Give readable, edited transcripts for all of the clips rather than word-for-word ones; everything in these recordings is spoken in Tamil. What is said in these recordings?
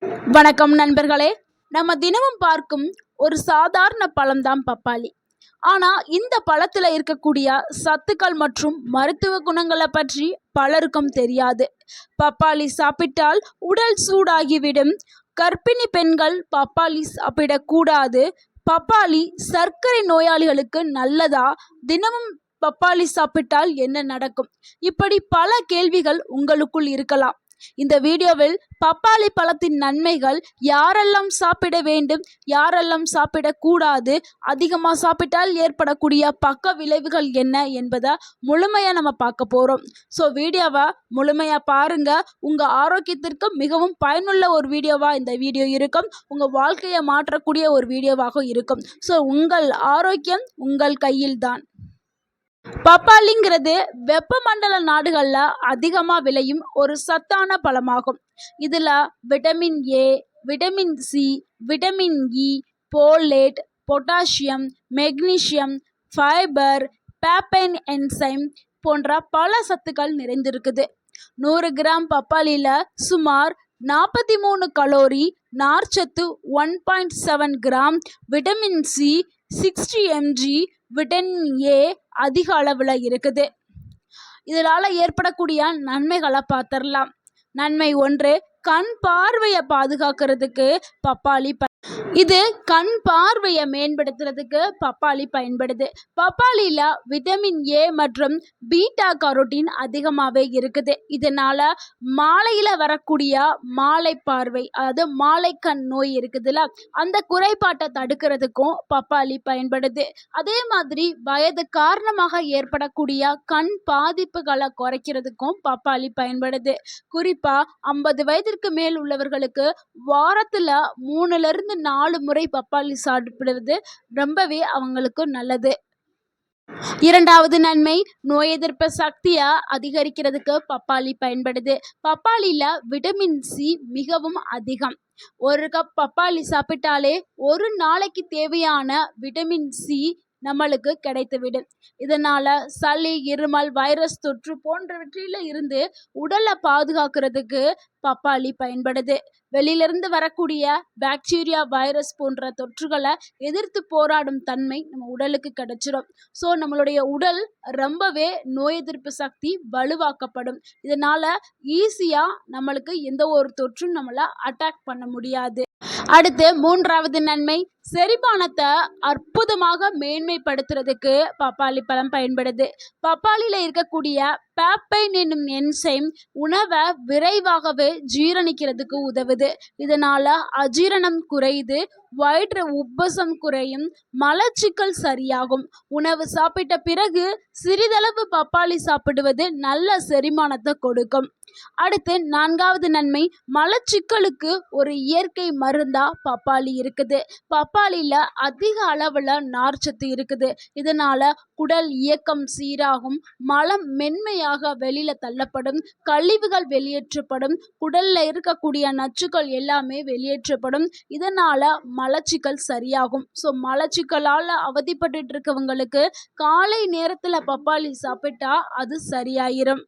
வணக்கம் நண்பர்களே. நம்ம தினமும் பார்க்கும் ஒரு சாதாரண பழம்தான் பப்பாளி. ஆனா இந்த பழத்துல இருக்கக்கூடிய சத்துக்கள் மற்றும் மருத்துவ குணங்களை பற்றி பலருக்கும் தெரியாது. பப்பாளி சாப்பிட்டால் உடல் சூடாகிவிடும். கர்ப்பிணி பெண்கள் பப்பாளி சாப்பிடக்கூடாது. பப்பாளி சர்க்கரை நோயாளிகளுக்கு நல்லதா? தினமும் பப்பாளி சாப்பிட்டால் என்ன நடக்கும்? இப்படி பல கேள்விகள் உங்களுக்குள் இருக்கலாம். இந்த வீடியோவில் பப்பாளி பழத்தின் நன்மைகள், யாரெல்லாம் சாப்பிட வேண்டும், யாரெல்லாம் சாப்பிடக்கூடாது, அதிகமாக சாப்பிட்டால் ஏற்படக்கூடிய பக்க விளைவுகள் என்ன என்பதை முழுமையாக நம்ம பார்க்க போகிறோம். ஸோ வீடியோவை முழுமையாக பாருங்கள். உங்கள் ஆரோக்கியத்திற்கு மிகவும் பயனுள்ள ஒரு வீடியோவாக இந்த வீடியோ இருக்கும். உங்கள் வாழ்க்கையை மாற்றக்கூடிய ஒரு வீடியோவாக இருக்கும். ஸோ உங்கள் ஆரோக்கியம் உங்கள் கையில்தான். பப்பாளிங்கிறது வெப்பமண்டல நாடுகளில் அதிகமாக விளையும் ஒரு சத்தான பழமாகும். இதில் vitamin A, vitamin C, vitamin E, folate, potassium, magnesium, fibre, papain enzyme போன்ற பல சத்துக்கள் நிறைந்திருக்குது. 100 கிராம் பப்பாளியில் சுமார் 43 கலோரி, நார்ச்சத்து 1.7 gram, vitamin C 60 mg, vitamin A அதிக அளவில் இருக்குது. இதனால் ஏற்படக்கூடிய நன்மைகளை பார்த்துடலாம். நன்மை 1, கண் பார்வையை பாதுகாக்கிறதுக்கு பப்பாளி இது கண் பார்வையை மேம்படுத்துறதுக்கு பப்பாளி பயன்படுது. பப்பாளியில் விட்டமின் ஏ மற்றும் பீட்டா கரோட்டின் அதிகமாகவே இருக்குது. இதனால் மாலையில் வரக்கூடிய மாலை பார்வை, அதாவது மாலைக்கண் நோய் இருக்குதுல்ல, அந்த குறைபாட்டை தடுக்கிறதுக்கும் பப்பாளி பயன்படுது. அதே மாதிரி வயது காரணமாக ஏற்படக்கூடிய கண் பாதிப்புகளை குறைக்கிறதுக்கும் பப்பாளி பயன்படுது. குறிப்பாக 50 வயதிற்கு மேல் உள்ளவர்களுக்கு வாரத்தில் 3-4 முறை பப்பாளி சாப்பிடுவது ரொம்பவே அவங்களுக்கு நல்லது. இரண்டாவது நன்மை, நோய் எதிர்ப்பு சக்தியை அதிகரிக்கிறதுக்கு பப்பாளி பயன்படுது. பப்பாளியில் விட்டமின் சி மிகவும் அதிகம். 1 கப் பப்பாளி சாப்பிட்டாலே ஒரு நாளைக்கு தேவையான விட்டமின் சி நம்மளுக்கு கிடைத்துவிடும். இதனால் சளி, இருமல், வைரஸ் தொற்று போன்றவற்றில் இருந்து உடலை பாதுகாக்கிறதுக்கு பப்பாளி பயன்படுது. வெளியிலிருந்து வரக்கூடிய பாக்டீரியா, வைரஸ் போன்ற தொற்றுகளை எதிர்த்து போராடும் தன்மை நம்ம உடலுக்கு கிடைச்சிடும். ஸோ நம்மளுடைய உடல் ரொம்பவே நோய் எதிர்ப்பு சக்தி வலுவாக்கப்படும். இதனால் ஈஸியாக நம்மளுக்கு எந்த ஒரு தொற்றும் நம்மளை அட்டாக் பண்ண முடியாது. அடுத்து 3வது நன்மை, செரிமானத்தை அற்புதமாக மேன்மைப்படுத்துறதுக்கு பப்பாளி பழம் பயன்படுது. பப்பாளியில் இருக்கக்கூடிய பேப்பைன் என்னும் என்சைம் உணவை விரைவாகவே ஜீரணிக்கிறதுக்கு உதவுது. இதனால் அஜீரணம் குறையுது, வயிற்று உப்பசம் குறையும், மலச்சிக்கல் சரியாகும். உணவு சாப்பிட்ட பிறகு சிறிதளவு பப்பாளி சாப்பிடுவது நல்ல செரிமானத்தை கொடுக்கும். அடுத்து 4வது நன்மை, மலச்சிக்கலுக்கு ஒரு இயற்கை மருந்தா பப்பாளி இருக்குது. பப்பாளியில் அதிக அளவில் நார்ச்சத்து இருக்குது. இதனால் குடல் இயக்கம் சீராகும், மலம் மென்மையாக வெளியில் தள்ளப்படும், கழிவுகள் வெளியேற்றப்படும், குடலில் இருக்கக்கூடிய நச்சுக்கள் எல்லாமே வெளியேற்றப்படும். இதனால் மலச்சிக்கல் சரியாகும். ஸோ மலச்சிக்கலால் அவதிப்பட்டு இருக்கவங்களுக்கு காலை நேரத்தில் பப்பாளி சாப்பிட்டா அது சரியாயிரும்.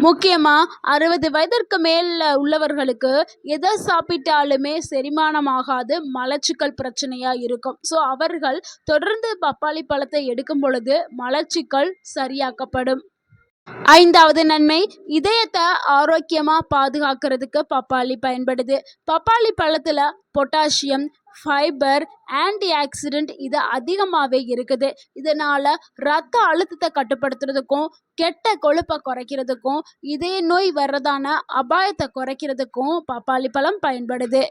முக்கியமாக 60 வயதிற்கு மேல உள்ளவர்களுக்கு எதை சாப்பிட்டாலுமே செரிமானமாகாது, மலச்சிக்கல் பிரச்சனையாக இருக்கும். ஸோ அவர்கள் தொடர்ந்து பப்பாளி பழத்தை எடுக்கும் பொழுது மலச்சிக்கல் சரியாக்கப்படும். 5வது நன்மை, இதயத்தை ஆரோக்கியமாக பாதுகாக்கிறதுக்கு பப்பாளி பயன்படுது. பப்பாளி பழத்தில் பொட்டாசியம், ஃபைபர், ஆன்டி ஆக்சிடென்ட் இது அதிகமாகவே இருக்குது. இதனால் இரத்த அழுத்தத்தை கட்டுப்படுத்துறதுக்கும், கெட்ட கொழுப்பை குறைக்கிறதுக்கும், இதய நோய் வர்றதான அபாயத்தை குறைக்கிறதுக்கும் பப்பாளி பழம் பயன்படுது.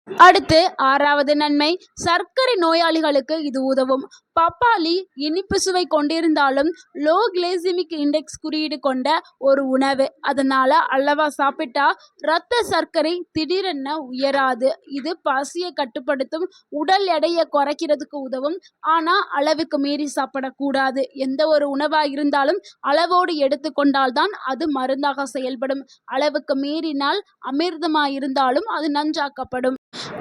அடுத்து 6வது நன்மை, சர்க்கரை நோயாளிகளுக்கு இது உதவும். பப்பாளி இனிப்பு சுவை கொண்டிருந்தாலும் லோ கிளைசிமிக் இண்டெக்ஸ் குறியீடு கொண்ட ஒரு உணவு. அதனால் அளவா சாப்பிட்டா இரத்த சர்க்கரை திடீரென உயராது. இது பசியை கட்டுப்படுத்தும், உடல் எடையை குறைக்கிறதுக்கு உதவும். ஆனால் அளவுக்கு மீறி சாப்பிடக்கூடாது. எந்த ஒரு உணவாக இருந்தாலும் அளவோடு எடுத்துக்கொண்டால்தான் அது மருந்தாக செயல்படும். அளவுக்கு மீறினால் அமிர்தமாக இருந்தாலும் அது நஞ்சாக்கப்படும்.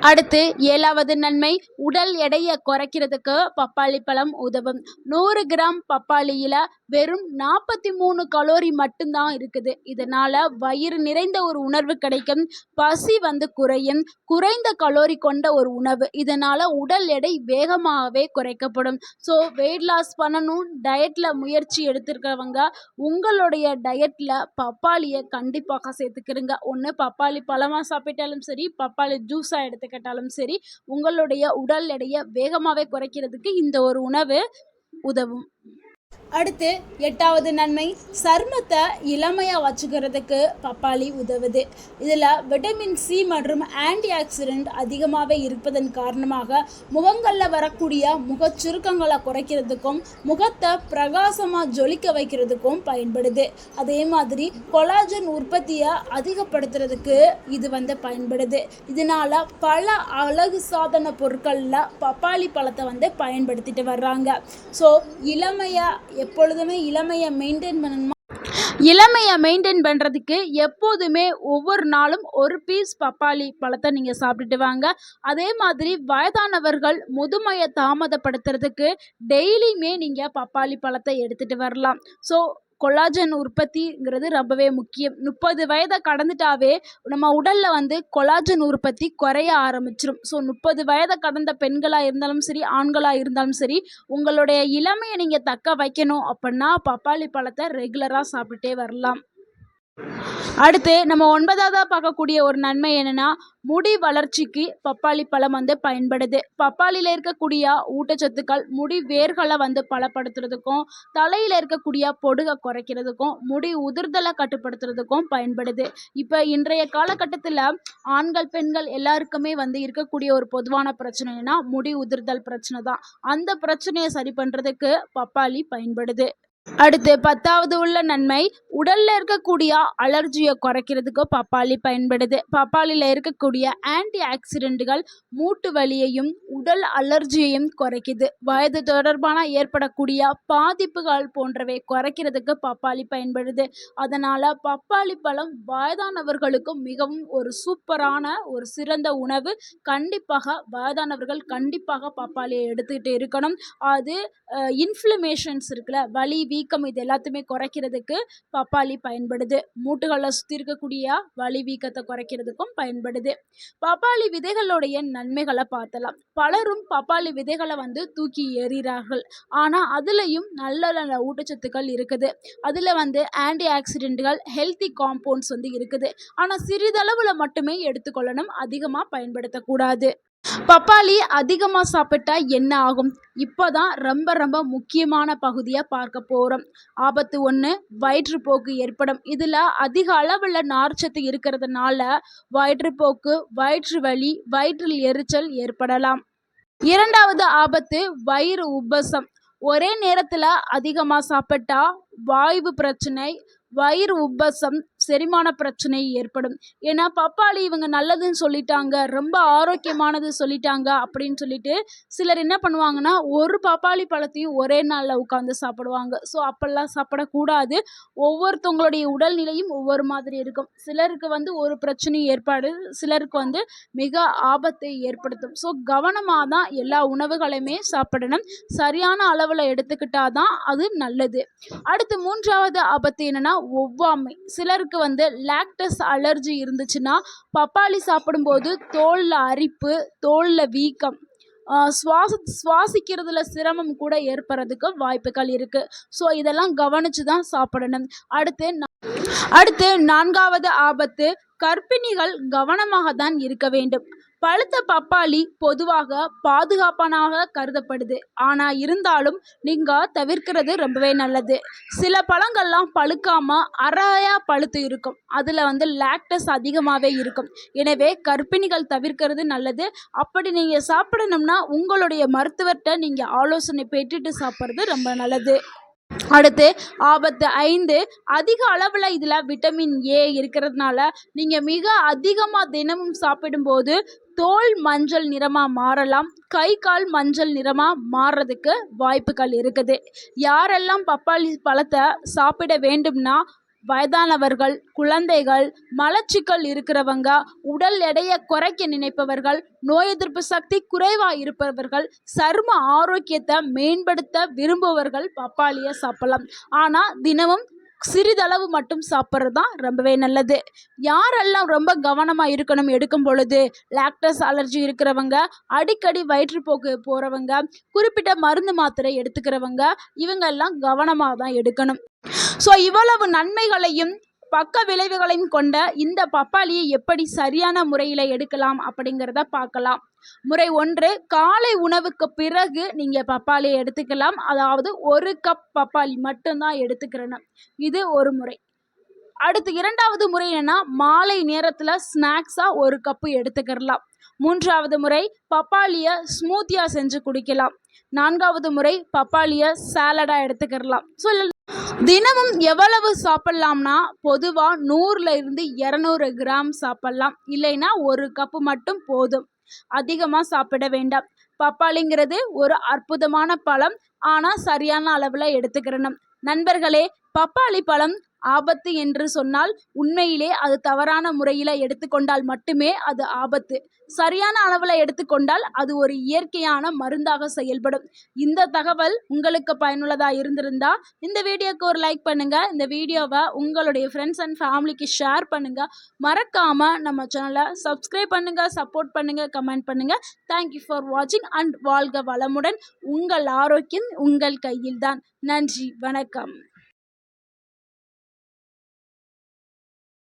அடுத்து 7வது நன்மை, உடல் எடையை குறைக்கிறதுக்கு பப்பாளி பழம் உதவும். 100 கிராம் பப்பாளியில வெறும் 43 கலோரி மட்டும்தான் இருக்குது. இதனால வயிறு நிறைந்த ஒரு உணர்வு கிடைக்கும். பசி குறையும். குறைந்த கலோரி கொண்ட ஒரு உணவு. இதனால உடல் எடை வேகமாகவே குறைக்கப்படும். ஸோ வெயிட் லாஸ் பண்ணணும், டயட்ல முயற்சி எடுத்திருக்கிறவங்க உங்களுடைய டயட்ல பப்பாளியை கண்டிப்பாக சேர்த்துக்கிறங்க. ஒன்று பப்பாளி பழமாக சாப்பிட்டாலும் சரி, பப்பாளி ஜூஸாக எடுத்துக்கிட்டாலும் சரி, உங்களுடைய உடல் எடையை வேகமாகவே குறைக்கிறதுக்கு இந்த ஒரு உணவு உதவும். அடுத்து 8வது நன்மை, சருமத்தை இளமையாக வச்சுக்கிறதுக்கு பப்பாளி உதவுது. இதில் விட்டமின் சி மற்றும் ஆன்டி ஆக்சிடென்ட் அதிகமாகவே இருப்பதன் காரணமாக முகங்களில் வரக்கூடிய முகச்சுருக்கங்களை குறைக்கிறதுக்கும் முகத்தை பிரகாசமாக ஜொலிக்க வைக்கிறதுக்கும் பயன்படுது. அதே மாதிரி கொலாஜன் உற்பத்தியை அதிகப்படுத்துறதுக்கு இது பயன்படுது. இதனால் பல அழகு சாதன பொருட்களில் பப்பாளி பழத்தை பயன்படுத்திட்டு வர்றாங்க. ஸோ எப்பொழுதுமே இளமையை மெயின்டைன் பண்ணுறதுக்கு எப்போதுமே ஒவ்வொரு நாளும் ஒரு பீஸ் பப்பாளி பழத்தை நீங்கள் சாப்பிட்டுட்டு வாங்க. அதே மாதிரி வயதானவர்கள் முதுமையை தாமதப்படுத்துறதுக்கு டெய்லியுமே நீங்கள் பப்பாளி பழத்தை எடுத்துகிட்டு வரலாம். ஸோ கொலாஜன் உற்பத்திங்கிறது ரொம்பவே முக்கியம். 30 வயதை கடந்துட்டாவே நம்ம உடலில் கொலாஜன் உற்பத்தி குறைய ஆரம்பிச்சிடும். ஸோ 30 வயதை கடந்த பெண்களாக இருந்தாலும் சரி, ஆண்களாக இருந்தாலும் சரி, உங்களுடைய இளமையை நீங்கள் தக்க வைக்கணும் அப்படின்னா பப்பாளி பழத்தை ரெகுலராக சாப்பிட்டுட்டே வரலாம். அடுத்து நம்ம 9வதாக பார்க்கக்கூடிய ஒரு நன்மை என்னென்னா, முடி வளர்ச்சிக்கு பப்பாளி பழம் பயன்படுது. பப்பாளியில் இருக்கக்கூடிய ஊட்டச்சத்துக்கள் முடி வேர்களை பலப்படுத்துறதுக்கும், தலையில் இருக்கக்கூடிய பொடுகை குறைக்கிறதுக்கும், முடி உதிர்தலை கட்டுப்படுத்துறதுக்கும் பயன்படுது. இப்போ இன்றைய காலகட்டத்தில் ஆண்கள் பெண்கள் எல்லாருக்குமே இருக்கக்கூடிய ஒரு பொதுவான பிரச்சனைனா முடி உதிர்தல் பிரச்சனை தான். அந்த பிரச்சனையை சரி பண்ணுறதுக்கு பப்பாளி பயன்படுது. அடுத்து 10வது உள்ள நன்மை, உடலில் இருக்கக்கூடிய அலர்ஜியை குறைக்கிறதுக்கு பப்பாளி பயன்படுது. பப்பாளியில் இருக்கக்கூடிய ஆன்டி ஆக்சிடென்ட்டுகள் மூட்டு வலியையும் உடல் அலர்ஜியையும் குறைக்குது. வயது தொடர்பான ஏற்படக்கூடிய பாதிப்புகள் போன்றவை குறைக்கிறதுக்கு பப்பாளி பயன்படுது. அதனால் பப்பாளி பழம் வயதானவர்களுக்கு மிகவும் ஒரு சூப்பரான ஒரு சிறந்த உணவு. வயதானவர்கள் கண்டிப்பாக பப்பாளியை எடுத்துக்கிட்டு இருக்கணும். அது இன்ஃப்ளமேஷன்ஸ் இருக்குல்ல, வலி வீக்கம், இது எல்லாத்தையுமே குறைக்கிறதுக்கு பப்பாளி பயன்படுது. மூட்டுகளில் சுற்றி இருக்கக்கூடிய வலி வீக்கத்தை குறைக்கிறதுக்கும் பயன்படுது. பப்பாளி விதைகளுடைய நன்மைகளை பார்த்தலாம். பலரும் பப்பாளி விதைகளை தூக்கி எறிகிறார்கள். ஆனால் அதுலேயும் நல்ல நல்ல ஊட்டச்சத்துக்கள் இருக்குது. அதில் ஆன்டி ஆக்சிடென்ட்கள், ஹெல்த்தி காம்பவுண்ட்ஸ் இருக்குது. ஆனால் சிறிதளவில் மட்டுமே எடுத்துக்கொள்ளணும், அதிகமாக பயன்படுத்தக்கூடாது. பப்பாளி அதிகமாக சாப்பிட்டா என்ன ஆகும்? இப்போ தான் ரொம்ப ரொம்ப முக்கியமான பகுதியாக பார்க்க போகிறோம். ஆபத்து 1, வயிற்றுப்போக்கு ஏற்படும். இதில் அதிக அளவில் நார்ச்சத்து இருக்கிறதுனால வயிற்றுப்போக்கு, வயிற்று வலி, வயிற்றில் எரிச்சல் ஏற்படலாம். 2வது ஆபத்து வயிறு உப்பசம். ஒரே நேரத்தில் அதிகமாக சாப்பிட்டா வாய்வு பிரச்சனை, வயிறு உப்பசம், செரிமான பிரச்சனை ஏற்படும். ஏன்னா பப்பாளி இவங்க நல்லதுன்னு சொல்லிட்டாங்க, ரொம்ப ஆரோக்கியமானது சொல்லிட்டாங்க அப்படின்னு சொல்லிட்டு சிலர் என்ன பண்ணுவாங்கன்னா ஒரு பப்பாளி பழத்தையும் ஒரே நாளில் உட்காந்து சாப்பிடுவாங்க. ஸோ அப்பெல்லாம் சாப்பிடக்கூடாது. ஒவ்வொருத்தவங்களுடைய உடல்நிலையும் ஒவ்வொரு மாதிரி இருக்கும். சிலருக்கு ஒரு பிரச்சனையும் ஏற்பாடு, சிலருக்கு மிக ஆபத்தை ஏற்படுத்தும். ஸோ கவனமாக தான் எல்லா உணவுகளையுமே சாப்பிடணும். சரியான அளவில் எடுத்துக்கிட்டாதான் அது நல்லது. அடுத்து 3வது ஆபத்து என்னன்னா ஒவ்வாமை. சிலருக்கு லாக்டஸ் அலர்ஜி இருந்துச்சுன்னா பப்பாளி சாப்பிடும்போது தோலில் அரிப்பு, தோலில் வீக்கம், சுவாசிக்கிறதுல சிரமம் கூட ஏற்படுறதுக்கு வாய்ப்புகள் இருக்குது. ஸோ இதெல்லாம் கவனித்து தான் சாப்பிடணும். அடுத்து 4வது ஆபத்து, கர்ப்பிணிகள் கவனமாக தான் இருக்க வேண்டும். பழுத்த பப்பாளி பொதுவாக பாதுகாப்பானாக கருதப்படுது. ஆனால் இருந்தாலும் நீங்கள் தவிர்க்கிறது ரொம்பவே நல்லது. சில பழங்கள்லாம் பழுக்காம அரையா பழுத்து இருக்கும். அதில் லாக்டஸ் அதிகமாகவே இருக்கும். எனவே கர்ப்பிணிகள் தவிர்க்கிறது நல்லது. அப்படி நீங்கள் சாப்பிடணும்னா உங்களுடைய மருத்துவர்கிட்ட நீங்கள் ஆலோசனை பெற்றுட்டு சாப்பிட்றது ரொம்ப நல்லது. அடுத்து ஆபத்து 5, அதிக அளவில் இதில் விட்டமின் ஏ இருக்கிறதுனால நீங்கள் மிக அதிகமாக தினமும் சாப்பிடும்போது தோல் மஞ்சள் நிறமாக மாறலாம், கை கால் மஞ்சள் நிறமாக மாறுறதுக்கு வாய்ப்புகள் இருக்குது. யாரெல்லாம் பப்பாளி பழத்தை சாப்பிட வேண்டும்னா வயதானவர்கள், குழந்தைகள், மலச்சிக்கல் இருக்கிறவங்க, உடல் எடையை குறைக்க நினைப்பவர்கள், நோய் எதிர்ப்பு சக்தி குறைவாக இருப்பவர்கள், சரும ஆரோக்கியத்தை மேம்படுத்த விரும்புபவர்கள் பப்பாளியை சாப்பிடலாம். ஆனால் தினமும் சிறிதளவு மட்டும் சாப்பிட்றது தான் ரொம்பவே நல்லது. யாரெல்லாம் ரொம்ப கவனமாக இருக்கணும் எடுக்கும் பொழுது? லாக்டோஸ் அலர்ஜி இருக்கிறவங்க, அடிக்கடி வயிற்றுப்போக்கு போகிறவங்க, குறிப்பிட்ட மருந்து மாத்திரை எடுத்துக்கிறவங்க, இவங்கெல்லாம் கவனமாக தான் எடுக்கணும். ஸோ இவ்வளவு நன்மைகளையும் பக்க விளைவுகளையும் கொண்ட இந்த பப்பாளியை எப்படி சரியான முறையில் எடுக்கலாம் அப்படிங்கிறத பார்க்கலாம். முறை 1, காலை உணவுக்கு பிறகு நீங்கள் பப்பாளியை எடுத்துக்கலாம். அதாவது 1 கப் பப்பாளி மட்டும்தான் எடுத்துக்கிறணும். இது ஒரு முறை. அடுத்து 2வது முறை என்னன்னா, மாலை நேரத்தில் ஸ்நாக்ஸாக 1 கப்பு எடுத்துக்கிறலாம். 3வது முறை பப்பாளியை ஸ்மூத்தியாக செஞ்சு குடிக்கலாம். 4வது முறை பப்பாளியை சாலடாக எடுத்துக்கிறலாம். ஸோ தினமும் எவ்வளவு சாப்பிட்லாம்னா, பொதுவாக 100லிருந்து 200 கிராம் சாப்பிட்லாம். இல்லைன்னா 1 கப்பு மட்டும் போதும். அதிகமாக சாப்பிட வேண்டாம். பப்பாளிங்கிறது ஒரு அற்புதமான பழம். ஆனால் சரியான அளவில் எடுத்துக்கிறணும். நண்பர்களே, பப்பாளி பழம் ஆபத்து என்று சொன்னால் உண்மையிலே அது தவறான முறையில் எடுத்துக்கொண்டால் மட்டுமே அது ஆபத்து. சரியான அளவில் எடுத்துக்கொண்டால் அது ஒரு இயற்கையான மருந்தாக செயல்படும். இந்த தகவல் உங்களுக்கு பயனுள்ளதாக இருந்திருந்தா இந்த வீடியோக்கு ஒரு லைக் பண்ணுங்கள். இந்த வீடியோவை உங்களுடைய ஃப்ரெண்ட்ஸ் அண்ட் ஃபேமிலிக்கு ஷேர் பண்ணுங்கள். மறக்காமல் நம்ம சேனலை சப்ஸ்கிரைப் பண்ணுங்கள், சப்போர்ட் பண்ணுங்கள், கமெண்ட் பண்ணுங்கள். தேங்க்யூ ஃபார் வாட்சிங் அண்ட் வாழ்க வளமுடன். உங்கள் ஆரோக்கியம் உங்கள் கையில்தான். நன்றி, வணக்கம்.